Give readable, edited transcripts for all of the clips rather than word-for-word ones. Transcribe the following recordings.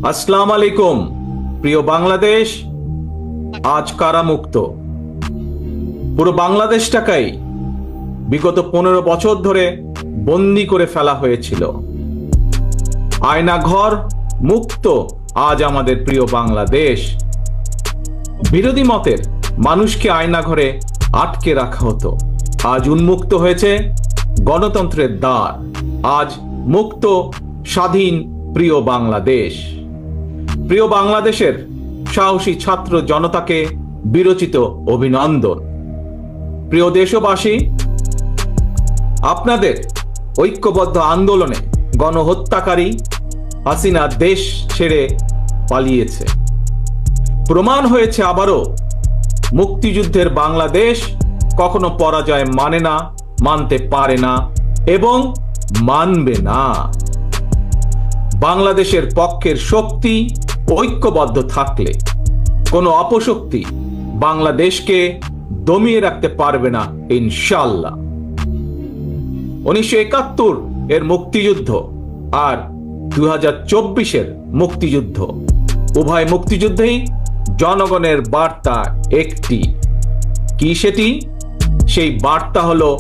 আসসালামু আলাইকুম। প্রিয় বাংলাদেশ, আজ কারামুক্ত। পুরো বাংলাদেশটাকেই বিগত 15 বছর ধরে বন্দি করে ফেলা হয়েছিল। আয়নাঘর মুক্ত আজ আমাদের প্রিয় বাংলাদেশ। বিরোধী মতের মানুষকে আয়নাঘরে আটকে রাখা হতো, আজ উন্মুক্ত হয়েছে গণতন্ত্রের দ্বার। আজ মুক্ত, স্বাধীন প্রিয় বাংলাদেশ। প্রিয় বাংলাদেশের সাহসী ছাত্র জনতাকে বিরচিত অভিনন্দন। প্রিয় দেশবাসী, আপনাদের ঐক্যবদ্ধ আন্দোলনে গণহত্যাকারী হাসিনা দেশ ছেড়ে পালিয়েছে। প্রমাণ হয়েছে আবারও মুক্তিযুদ্ধের বাংলাদেশ কখনো পরাজয় মানে না, মানতে পারে না এবং মানবে না। বাংলাদেশের পক্ষের শক্তি ঐক্যবদ্ধ থাকলে কোনো অপশক্তি বাংলাদেশকে দমিয়ে রাখতে পারবে না ইনশাআল্লাহ। 1971 এর মুক্তিযুদ্ধ আর 2024-এর মুক্তিযুদ্ধ, উভয় মুক্তিযুদ্ধেই জনগণের বার্তা একটি। কি সেটি? সেই বার্তা হলো,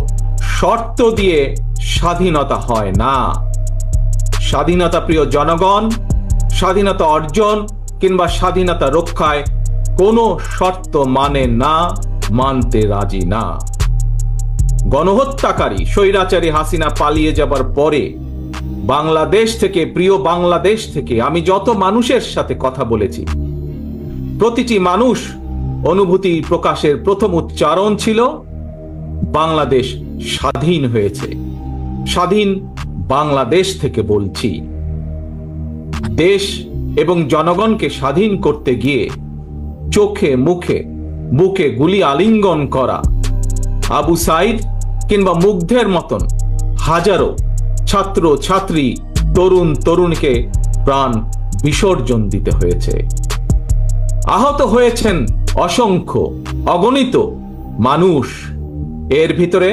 শর্ত দিয়ে স্বাধীনতা হয় না। স্বাধীনতা প্রিয় জনগণ, স্বাধীনতা অর্জন কিংবা স্বাধীনতা রক্ষায় কোনো শর্ত মানে না, মানতে রাজি না। গণহত্যাকারী স্বৈরাচারী হাসিনা পালিয়ে যাবার পরে বাংলাদেশ থেকে, প্রিয় বাংলাদেশ থেকে আমি যত মানুষের সাথে কথা বলেছি, প্রতিটি মানুষ অনুভূতি প্রকাশের প্রথম উচ্চারণ ছিল, বাংলাদেশ স্বাধীন হয়েছে। স্বাধীন বাংলাদেশ থেকে বলছি। দেশ এবং জনগণকে স্বাধীন করতে গিয়ে চোখে মুখে বুকে গুলি আলিঙ্গন করা আবু সাইদ কিংবা মুগ্ধের মতন হাজারো ছাত্র ছাত্রী, তরুণ তরুণীকে প্রাণ বিসর্জন দিতে হয়েছে। আহত হয়েছেন অসংখ্য, অগণিত মানুষ। এর ভিতরে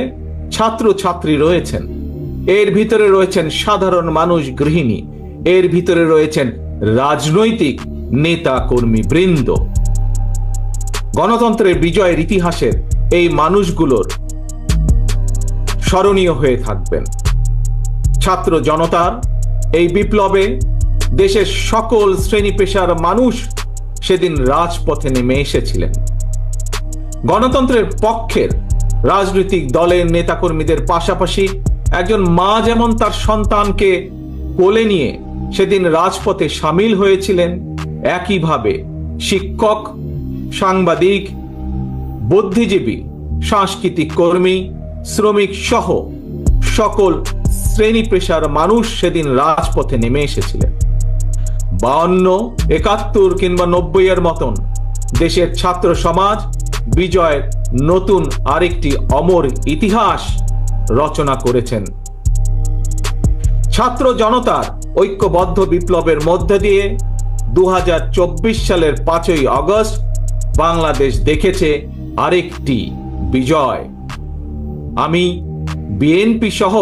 ছাত্র ছাত্রী রয়েছেন, এর ভিতরে রয়েছেন সাধারণ মানুষ, গৃহিণী, এর ভিতরে রয়েছেন রাজনৈতিক নেতা কর্মী বৃন্দ। গণতন্ত্রের বিজয়ের ইতিহাসের এই মানুষগুলোর স্মরণীয় হয়ে থাকবেন। ছাত্র জনতার এই বিপ্লবে দেশের সকল শ্রেণী পেশার মানুষ সেদিন রাজপথে নেমে এসেছিলেন। গণতন্ত্রের পক্ষের রাজনৈতিক দলের নেতাকর্মীদের পাশাপাশি একজন মা যেমন তার সন্তানকে কোলে নিয়ে সেদিন রাজপথে সামিল হয়েছিলেন, একইভাবে শিক্ষক, সাংবাদিক, বুদ্ধিজীবী, সাংস্কৃতিক কর্মী, শ্রমিক সহ সকল শ্রেণী পেশার মানুষ সেদিন রাজপথে নেমে এসেছিলেন। 52, 71 কিংবা 90-এর মতন দেশের ছাত্র সমাজ বিজয়ের নতুন আরেকটি অমর ইতিহাস রচনা করেছেন। ছাত্র জনতার ঐক্যবদ্ধ বিপ্লবের মধ্য দিয়ে 2024 সালের 5ই আগস্ট বাংলাদেশ দেখেছে আরেকটি বিজয়। আমি বিএনপি সহ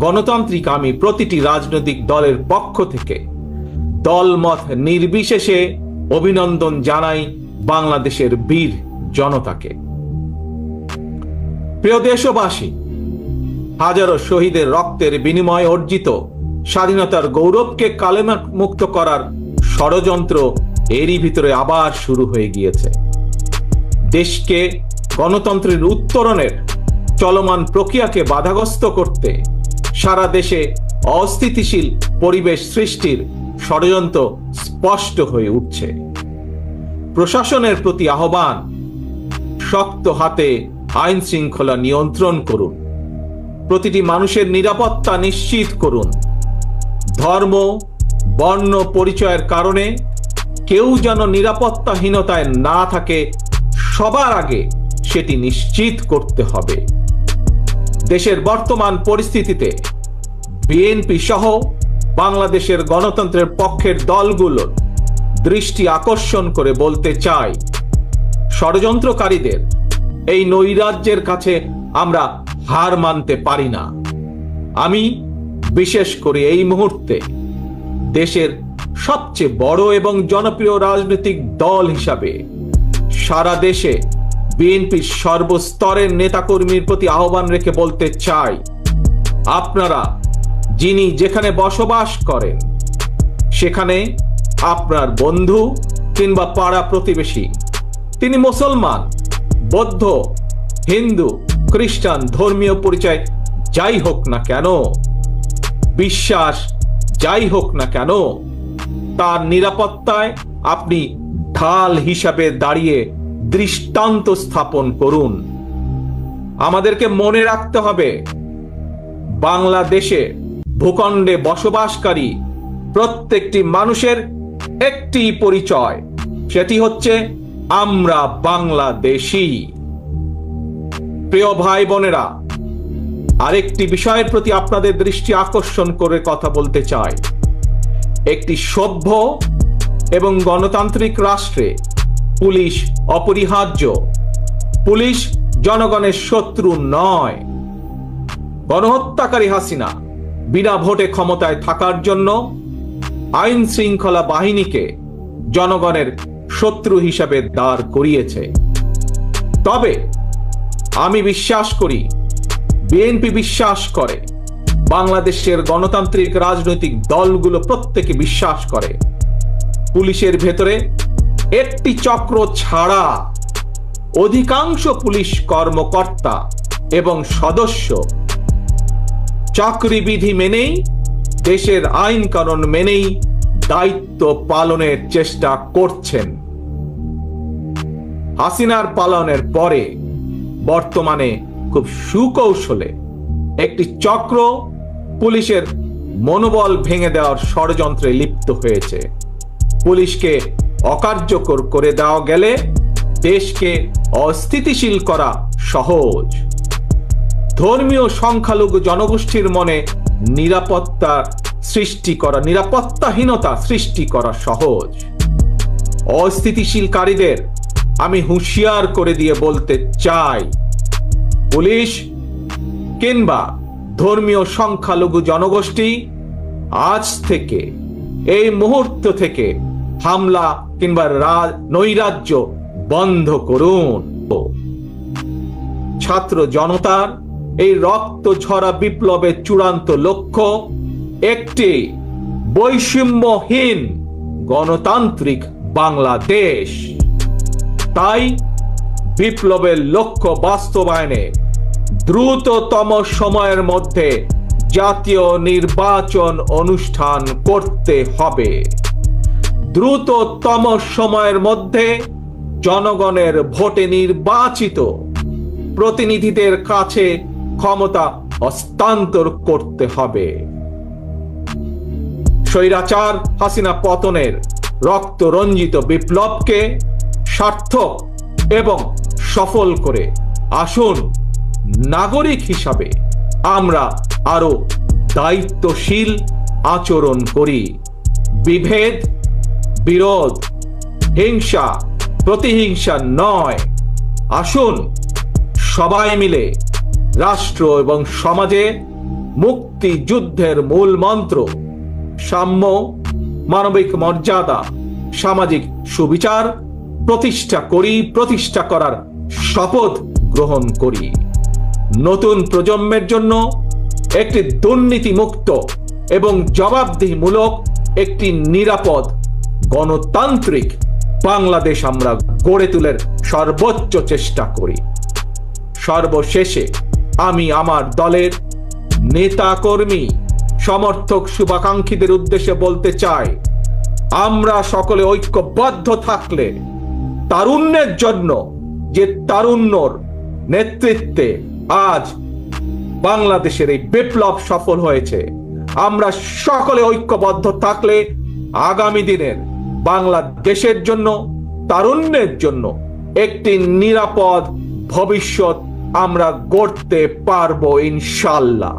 গণতান্ত্রিক আমি প্রতিটি রাজনৈতিক দলের পক্ষ থেকে দলমত নির্বিশেষে অভিনন্দন জানাই বাংলাদেশের বীর জনতাকে। প্রিয় দেশবাসী, হাজারো শহীদের রক্তের বিনিময়ে অর্জিত স্বাধীনতার গৌরবকে কালেমা মুক্ত করার ষড়যন্ত্র এরই ভিতরে আবার শুরু হয়ে গিয়েছে। দেশকে গণতন্ত্রের উত্তরণের চলমান প্রক্রিয়াকে বাধাগ্রস্ত করতে সারা দেশে অস্থিতিশীল পরিবেশ সৃষ্টির ষড়যন্ত্র স্পষ্ট হয়ে উঠছে। প্রশাসনের প্রতি আহ্বান, শক্ত হাতে আইন শৃঙ্খলা নিয়ন্ত্রণ করুন, প্রতিটি মানুষের নিরাপত্তা নিশ্চিত করুন। ধর্ম, বর্ণ পরিচয়ের কারণে কেউ যেন নিরাপত্তাহীনতায় না থাকে, সবার আগে সেটি নিশ্চিত করতে হবে। দেশের বর্তমান পরিস্থিতিতে বিএনপি সহ বাংলাদেশের গণতন্ত্রের পক্ষের দলগুলোর দৃষ্টি আকর্ষণ করে বলতে চাই, ষড়যন্ত্রকারীদের এই নৈরাজ্যের কাছে আমরা হার মানতে পারি না। আমি বিশেষ করে এই মুহূর্তে দেশের সবচেয়ে বড় এবং জনপ্রিয় রাজনৈতিক দল হিসাবে সারা দেশে বিএনপির সর্বস্তরের নেতাকর্মীর প্রতি আহ্বান রেখে বলতে চাই, আপনারা যিনি যেখানে বসবাস করেন সেখানে আপনার বন্ধু কিংবা পাড়া প্রতিবেশী, তিনি মুসলমান, বৌদ্ধ, হিন্দু, খ্রিস্টান, ধর্মীয় পরিচয় যাই হোক না কেন, বিশ্বাস যাই হোক না কেন, তার নিরাপত্তায় আপনি ঢাল হিসাবে দাঁড়িয়ে দৃষ্টান্ত স্থাপন করুন। আমাদেরকে মনে রাখতে হবে, বাংলাদেশে ভূখণ্ডে বসবাসকারী প্রত্যেকটি মানুষের একটি পরিচয়, সেটি হচ্ছে আমরা বাংলাদেশী। প্রিয় ভাই বোনেরা, আরেকটি বিষয়ের প্রতি আপনাদের দৃষ্টি আকর্ষণ করে কথা বলতে চাই। একটি সভ্য এবং গণতান্ত্রিক রাষ্ট্রে পুলিশ অপরিহার্য। পুলিশ জনগণের শত্রু নয়। গণহত্যাকারী হাসিনা বিনা ভোটে ক্ষমতায় থাকার জন্য আইন শৃঙ্খলা বাহিনীকে জনগণের শত্রু হিসাবে দাঁড় করিয়েছে। তবে আমি বিশ্বাস করি, বিএনপি বিশ্বাস করে, বাংলাদেশের গণতান্ত্রিক রাজনৈতিক দলগুলো প্রত্যেকে বিশ্বাস করে, পুলিশের ভেতরে একটি চক্র ছাড়া অধিকাংশ পুলিশ কর্মকর্তা এবং সদস্য চাকরিবিধি মেনেই, দেশের আইন কানুন মেনেই দায়িত্ব পালনের চেষ্টা করছেন। হাসিনার পালনের পরে বর্তমানে খুব সুকৌশলে একটি চক্র পুলিশের মনোবল ভেঙে দেওয়ার ষড়যন্ত্রে লিপ্ত হয়েছে। পুলিশকে অকার্যকর করে দেওয়া গেলে দেশকে অস্থিতিশীল করা সহজ। ধর্মীয় সংখ্যালঘু জনগোষ্ঠীর মনে নিরাপত্তাহীনতা সৃষ্টি করা সহজ। অস্থিতিশীলকারীদের আমি হুঁশিয়ার করে দিয়ে বলতে চাই, পুলিশ কিংবা ধর্মীয় সংখ্যালঘু জনগোষ্ঠী আজ থেকে, এই মুহূর্ত থেকে হামলা কিংবা নৈরাজ্য বন্ধ করুন। ছাত্র জনতার এই রক্ত ঝরা বিপ্লবের চূড়ান্ত লক্ষ্য একটি বৈষম্যহীন গণতান্ত্রিক বাংলাদেশ। তাই বিপ্লবের লক্ষ্য বাস্তবায়নে দ্রুততম সময়ের মধ্যে জাতীয় নির্বাচন অনুষ্ঠান করতে হবে। দ্রুততম সময়ের মধ্যে জনগণের ভোটে নির্বাচিত প্রতিনিধিদের কাছে ক্ষমতা হস্তান্তর করতে হবে। স্বৈরাচার হাসিনা পতনের রক্তরঞ্জিত বিপ্লবকে সার্থক এবং সফল করে আসুন নাগরিক হিসাবে আমরা আরো দায়িত্বশীল আচরণ করি। বিভেদ, বিরোধ, হিংসা, প্রতিহিংসা নয়। আসুন সবাই মিলে রাষ্ট্র এবং সমাজে মুক্তিযুদ্ধের মূল মন্ত্র সাম্য, মানবিক মর্যাদা, সামাজিক সুবিচার প্রতিষ্ঠা করার শপথ গ্রহণ করি। নতুন প্রজন্মের জন্য একটি দুর্নীতিমুক্ত এবং জবাবদিহিমূলক একটি নিরাপদ গণতান্ত্রিক বাংলাদেশ আমরা গড়ে তোলার সর্বোচ্চ চেষ্টা করি। সর্বশেষে আমি আমার দলের নেতা কর্মী, সমর্থক, শুভাকাঙ্ক্ষীদের উদ্দেশ্যে বলতে চাই, আমরা সকলে ঐক্যবদ্ধ থাকলে তারুণ্যের জন্য যে তারুণ্যর নেতৃত্বে আজ বাংলাদেশের এই বিপ্লব সফল হয়েছে, আমরা সকলে ঐক্যবদ্ধ থাকলে আগামী দিনের বাংলাদেশের জন্য, তারুণ্যের জন্য একটি নিরাপদ ভবিষ্যৎ আমরা গড়তে পারবো ইনশাআল্লাহ।